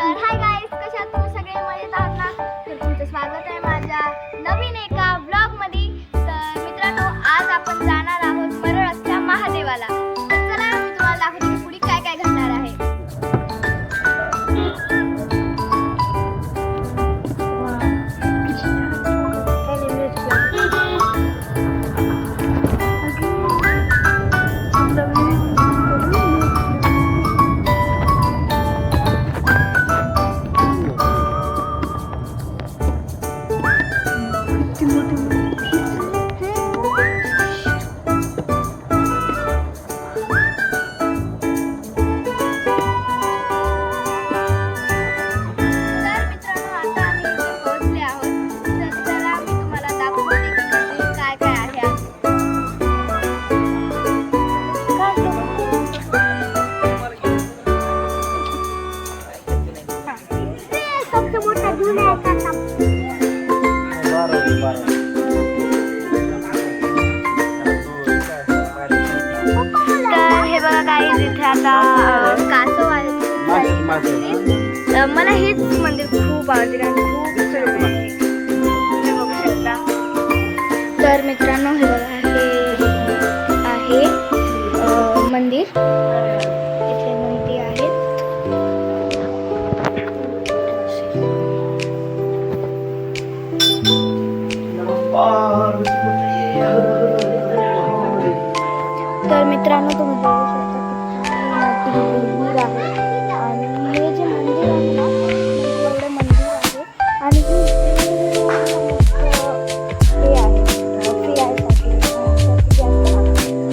तर hi guys, कशा आहात तुम्ही सगळे? मजेत आहात ना? तर तुमचं स्वागत आहे माझ्या नवीन एका व्लॉग मध्ये. तर मित्रांनो, आज आपण जाणार आहोत मरळच्या महादेवाला. तर चला मी तुम्हाला दाखवते की पुढे काय काय घडणार आहे. आता कासव आहे. मला हेच मंदिर खूप आवडते आणि खूप सुंदर बघू शकता. तर मित्रांनो, हे बघा, हे आहे मंदिर. इथे मंदिर आहेत. तर मित्रांनो, तुम्ही बघू शकता मंदिर आहे आणि हे जे मंदिर आहे ना, एवढं मंदिर आहे आणि हे आहे फ्री आहे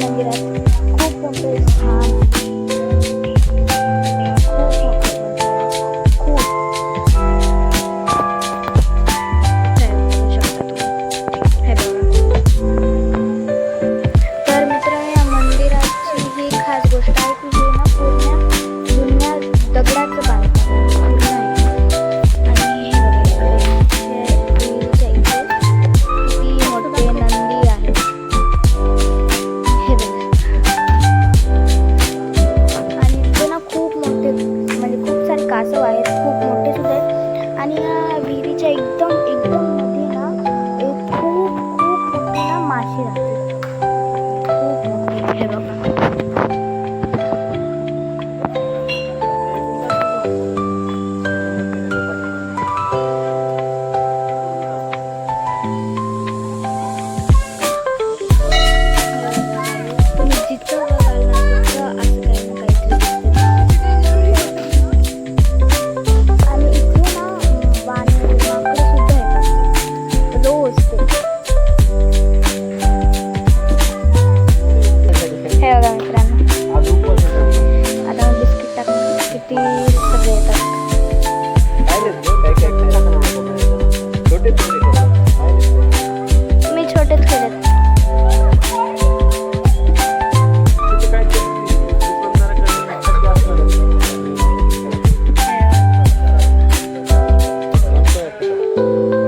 मंदिरात खूप मोठं स्थान कासव आहेत, खूप मोठे सुद्धा आहेत. आणि या विहिरीच्या एकदम मध्ये ना खूप मोठे ना मासे राहतात. खूप मोठे. हे बघा, तुम्ही जिथं बघाल ना तिथं असं काही ना काहीतरी. आता बिस्किट टाकून किती सगळे येतात. मी छोटेच केलेत.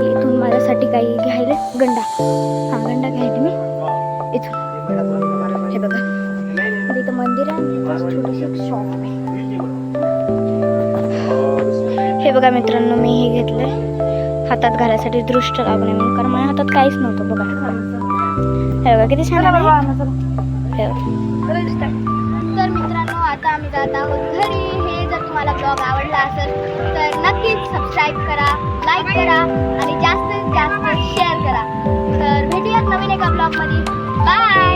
इथून माझ्यासाठी काही घ्यायला गंडा. हा गंडा घ्यायला मी इथून. हे बघा, इथं मंदिर आहे, छोटीशी शॉप आहे. हे बघा मित्रांनो, मी हे घेतलंय हातात घालायसाठी, दृष्ट लागू नये म्हणून, कारण माझ्या हातात काहीच नव्हतं. बघा, हे बघा किती छान आहे. तर मित्रांनो, आता आम्ही जात आहोत घरी. हे जर तुम्हाला ब्लॉग आवडला असेल तर नक्कीच सबस्क्राईब करा, लाईक करा आणि जास्तीत जास्त शेअर करा. तर भेटूयात नवीन एका ब्लॉगमध्ये. बाय.